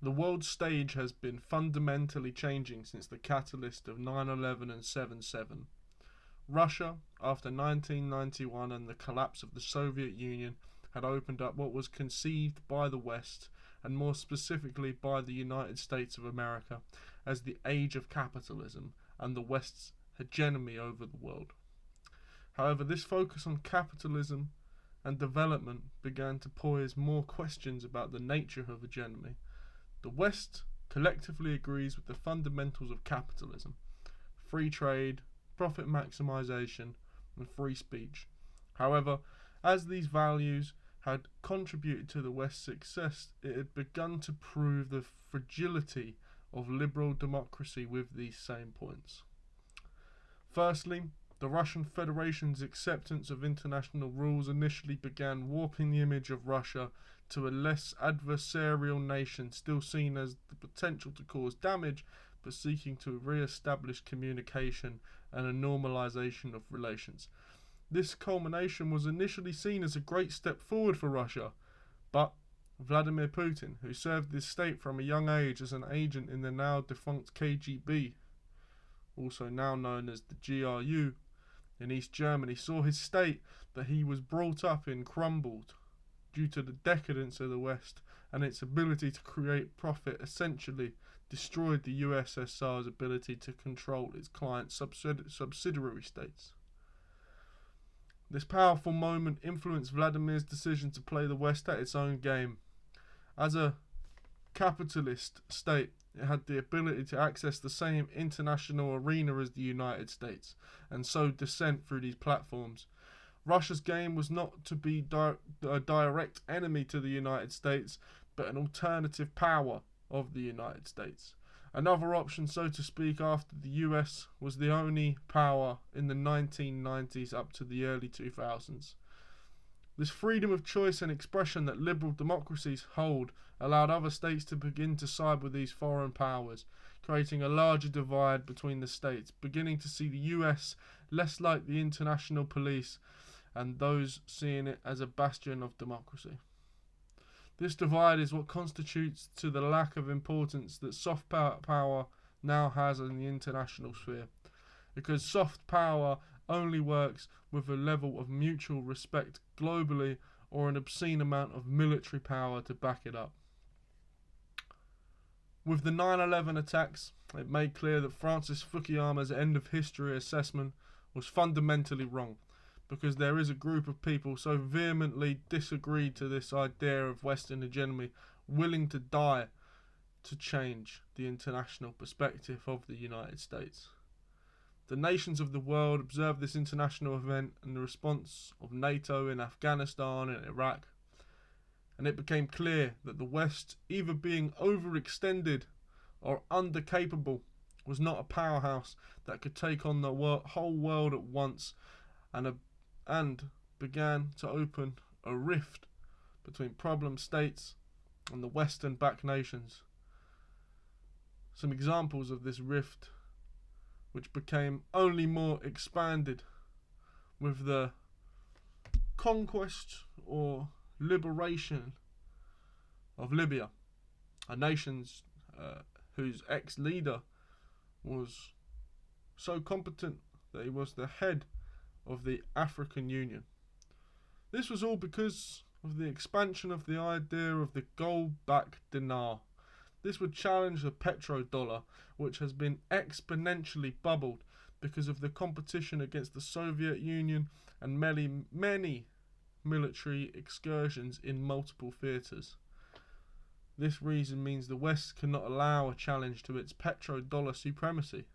The world stage has been fundamentally changing since the catalyst of 9/11 and 7/7. Russia, after 1991 and the collapse of the Soviet Union, had opened up what was conceived by the West, and more specifically by the United States of America, as the age of capitalism and the West's hegemony over the world. However, this focus on capitalism and development began to pose more questions about the nature of hegemony. The West collectively agrees with the fundamentals of capitalism: free trade, profit maximization, and free speech. However, as these values had contributed to the West's success, it had begun to prove the fragility of liberal democracy with these same points. Firstly, the Russian Federation's acceptance of international rules initially began warping the image of Russia to a less adversarial nation, still seen as the potential to cause damage, but seeking to re-establish communication and a normalization of relations. This culmination was initially seen as a great step forward for Russia, but Vladimir Putin, who served this state from a young age as an agent in the now defunct KGB, also now known as the GRU, in East Germany, saw his state that he was brought up in crumbled due to the decadence of the West, and its ability to create profit essentially destroyed the USSR's ability to control its client subsidiary states. This powerful moment influenced Vladimir's decision to play the West at its own game. As a capitalist state, it had the ability to access the same international arena as the United States, and sow dissent through these platforms. Russia's game was not to be a direct enemy to the United States, but an alternative power of the United States. Another option, so to speak, after the US was the only power in the 1990s up to the early 2000s. This freedom of choice and expression that liberal democracies hold allowed other states to begin to side with these foreign powers, creating a larger divide between the states, beginning to see the US less like the international police and those seeing it as a bastion of democracy. This divide is what constitutes to the lack of importance that soft power now has in the international sphere, because soft power only works with a level of mutual respect globally or an obscene amount of military power to back it up. With the 9/11 attacks, it made clear that Francis Fukuyama's end of history assessment was fundamentally wrong, because there is a group of people so vehemently disagreed to this idea of Western hegemony, willing to die to change the international perspective of the United States. The nations of the world observed this international event and the response of NATO in Afghanistan and Iraq, and it became clear that the West, either being overextended or undercapable, was not a powerhouse that could take on the whole world at once, and began to open a rift between problem states and the Western-backed nations. Some examples of this rift, which became only more expanded with the conquest or liberation of Libya, a nation whose ex-leader was so competent that he was the head of the African Union. This was all because of the expansion of the idea of the gold-backed dinar. This would challenge the petrodollar, which has been exponentially bubbled because of the competition against the Soviet Union and many military excursions in multiple theatres. This reason means the West cannot allow a challenge to its petrodollar supremacy.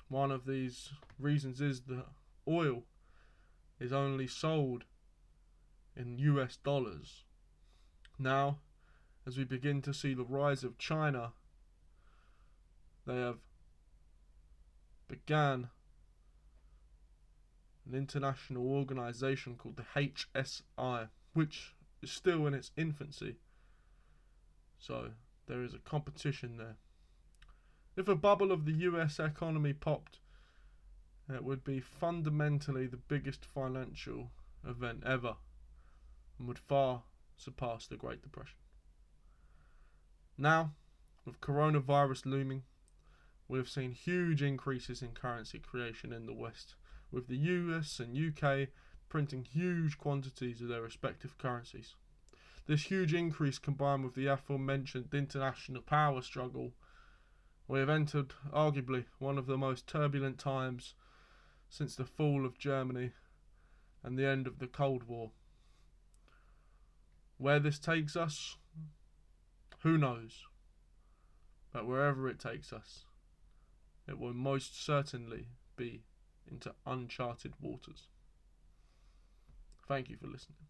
One of these reasons is that oil is only sold in US dollars. Now, as we begin to see the rise of China, they have began an international organization called the HSI, which is still in its infancy. So there is a competition there. If a bubble of the US economy popped, it would be fundamentally the biggest financial event ever and would far surpass the Great Depression. Now, with coronavirus looming, we have seen huge increases in currency creation in the West, with the US and UK printing huge quantities of their respective currencies. This huge increase, combined with the aforementioned international power struggle, we have entered arguably one of the most turbulent times since the fall of Germany and the end of the Cold War. Where this takes us, who knows? But wherever it takes us, it will most certainly be into uncharted waters. Thank you for listening.